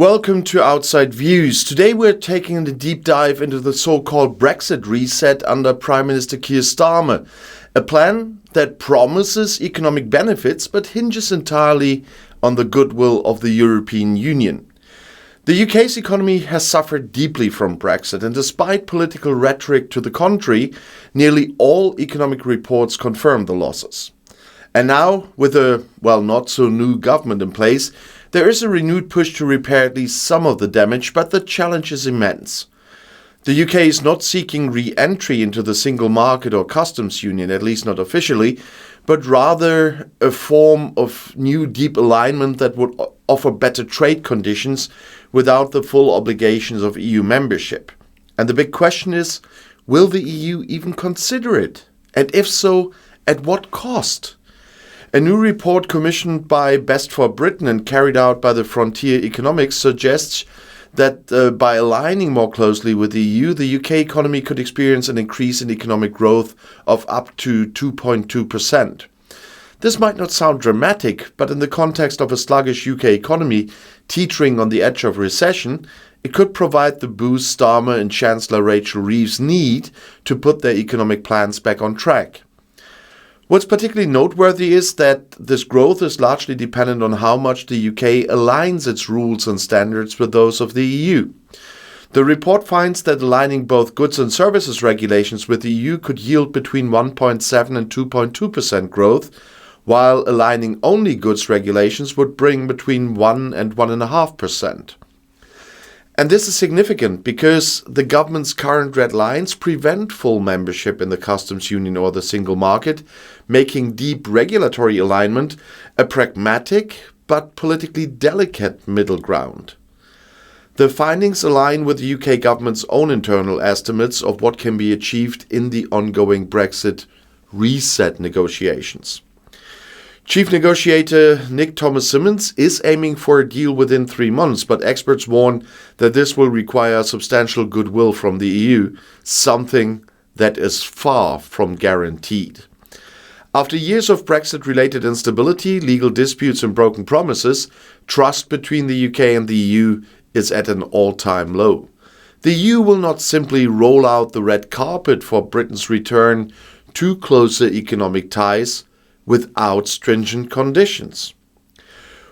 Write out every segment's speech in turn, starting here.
Welcome to Outside Views. Today we're taking a deep dive into the so-called Brexit reset under Prime Minister Keir Starmer, a plan that promises economic benefits but hinges entirely on the goodwill of the European Union. The UK's economy has suffered deeply from Brexit, and despite political rhetoric to the contrary, nearly all economic reports confirm the losses. And now, with a, not-so-new government in place, there is a renewed push to repair at least some of the damage, but the challenge is immense. The UK is not seeking re-entry into the single market or customs union, at least not officially, but rather a form of new deep alignment that would offer better trade conditions without the full obligations of EU membership. And the big question is, will the EU even consider it? And if so, at what cost? A new report commissioned by Best for Britain and carried out by the Frontier Economics suggests that by aligning more closely with the EU, the UK economy could experience an increase in economic growth of up to 2.2%. This might not sound dramatic, but in the context of a sluggish UK economy teetering on the edge of recession, it could provide the boost Starmer and Chancellor Rachel Reeves need to put their economic plans back on track. What's particularly noteworthy is that this growth is largely dependent on how much the UK aligns its rules and standards with those of the EU. The report finds that aligning both goods and services regulations with the EU could yield between 1.7 and 2.2% growth, while aligning only goods regulations would bring between 1 and 1.5%. And this is significant because the government's current red lines prevent full membership in the customs union or the single market, making deep regulatory alignment a pragmatic but politically delicate middle ground. The findings align with the UK government's own internal estimates of what can be achieved in the ongoing Brexit reset negotiations. Chief negotiator Nick Thomas-Symonds is aiming for a deal within 3 months, but experts warn that this will require substantial goodwill from the EU, something that is far from guaranteed. After years of Brexit-related instability, legal disputes and broken promises, trust between the UK and the EU is at an all-time low. The EU will not simply roll out the red carpet for Britain's return to closer economic ties without stringent conditions.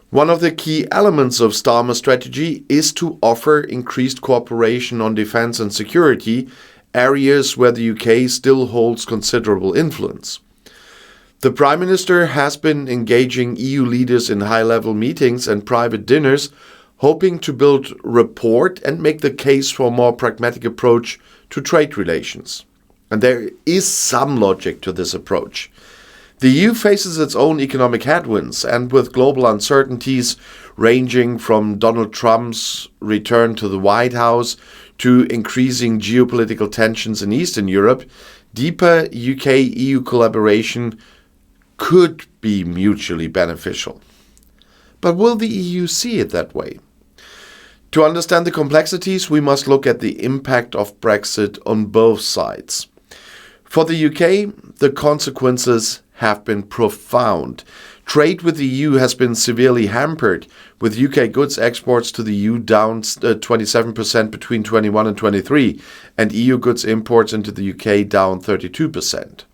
One of the key elements of Starmer's strategy is to offer increased cooperation on defence and security, areas where the UK still holds considerable influence. The Prime Minister has been engaging EU leaders in high-level meetings and private dinners, hoping to build rapport and make the case for a more pragmatic approach to trade relations. And there is some logic to this approach. The EU faces its own economic headwinds, and with global uncertainties ranging from Donald Trump's return to the White House to increasing geopolitical tensions in Eastern Europe, deeper UK-EU collaboration could be mutually beneficial. But will the EU see it that way? To understand the complexities, we must look at the impact of Brexit on both sides. For the UK, the consequences have been profound. Trade with the EU has been severely hampered, with UK goods exports to the EU down 27% between 21 and 23, and EU goods imports into the UK down 32%.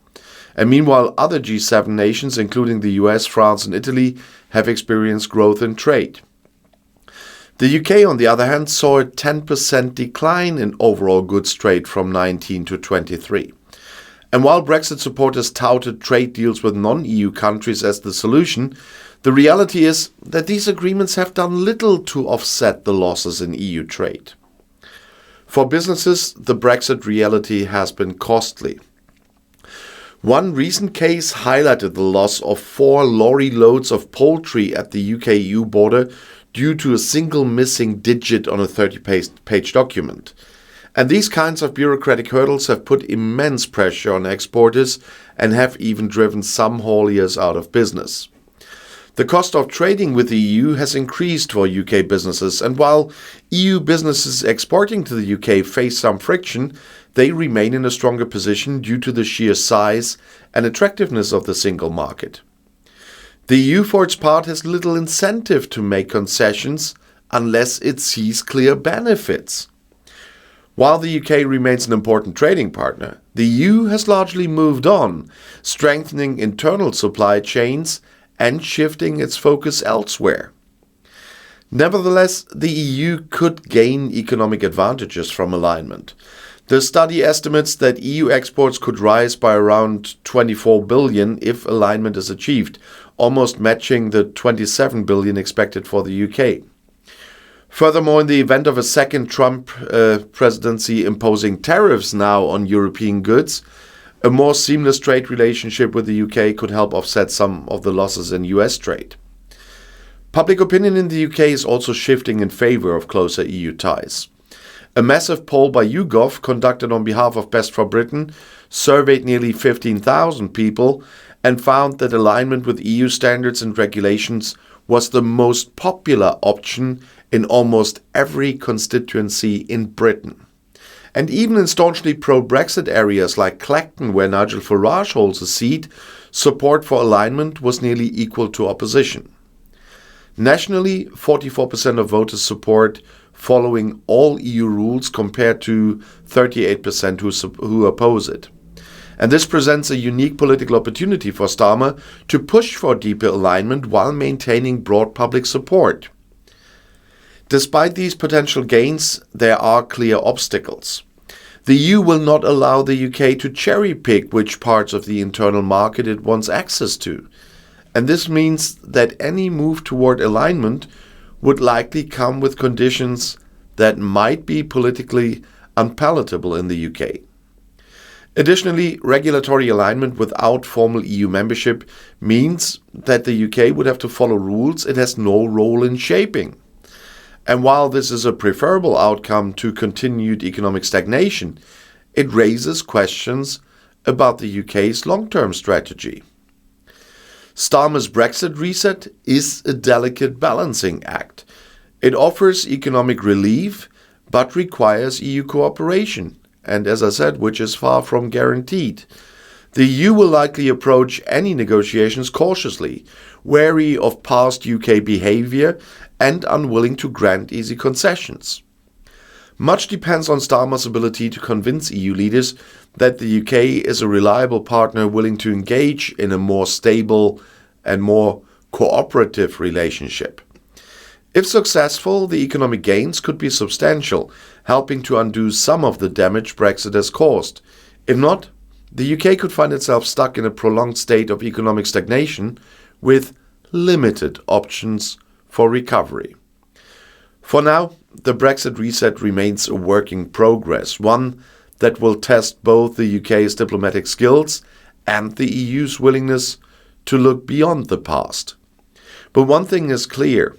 And meanwhile, other G7 nations, including the US, France and Italy, have experienced growth in trade. The UK, on the other hand, saw a 10% decline in overall goods trade from 19 to 23. And while Brexit supporters touted trade deals with non-EU countries as the solution, the reality is that these agreements have done little to offset the losses in EU trade. For businesses, the Brexit reality has been costly. One recent case highlighted the loss of 4 lorry loads of poultry at the UK-EU border due to a single missing digit on a 30-page document. And these kinds of bureaucratic hurdles have put immense pressure on exporters and have even driven some hauliers out of business. The cost of trading with the EU has increased for UK businesses, and while EU businesses exporting to the UK face some friction, they remain in a stronger position due to the sheer size and attractiveness of the single market. The EU, for its part, has little incentive to make concessions unless it sees clear benefits. While the UK remains an important trading partner, the EU has largely moved on, strengthening internal supply chains and shifting its focus elsewhere. Nevertheless, the EU could gain economic advantages from alignment. The study estimates that EU exports could rise by around 24 billion if alignment is achieved, almost matching the 27 billion expected for the UK. Furthermore, in the event of a second Trump presidency imposing tariffs now on European goods, a more seamless trade relationship with the UK could help offset some of the losses in US trade. Public opinion in the UK is also shifting in favor of closer EU ties. A massive poll by YouGov, conducted on behalf of Best for Britain, surveyed nearly 15,000 people and found that alignment with EU standards and regulations was the most popular option in almost every constituency in Britain. And even in staunchly pro-Brexit areas like Clacton, where Nigel Farage holds a seat, support for alignment was nearly equal to opposition. Nationally, 44% of voters support following all EU rules compared to 38% who oppose it. And this presents a unique political opportunity for Starmer to push for deeper alignment while maintaining broad public support. Despite these potential gains, there are clear obstacles. The EU will not allow the UK to cherry-pick which parts of the internal market it wants access to. And this means that any move toward alignment would likely come with conditions that might be politically unpalatable in the UK. Additionally, regulatory alignment without formal EU membership means that the UK would have to follow rules it has no role in shaping. And while this is a preferable outcome to continued economic stagnation, it raises questions about the UK's long-term strategy. Starmer's Brexit reset is a delicate balancing act. It offers economic relief, but requires EU cooperation, and as I said, which is far from guaranteed. The EU will likely approach any negotiations cautiously, wary of past UK behaviour and unwilling to grant easy concessions. Much depends on Starmer's ability to convince EU leaders that the UK is a reliable partner willing to engage in a more stable and more cooperative relationship. If successful, the economic gains could be substantial, helping to undo some of the damage Brexit has caused. If not, the UK could find itself stuck in a prolonged state of economic stagnation with limited options for recovery. For now, the Brexit reset remains a work in progress, one that will test both the UK's diplomatic skills and the EU's willingness to look beyond the past. But one thing is clear: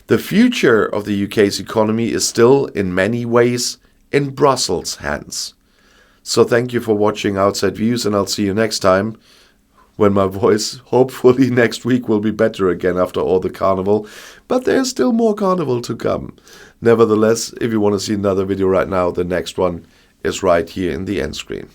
the future of the UK's economy is still, in many ways, in Brussels' hands. So thank you for watching Outside Views, and I'll see you next time, when my voice, hopefully next week, will be better again after all the carnival. But there's still more carnival to come. Nevertheless, if you want to see another video right now, the next one is right here in the end screen.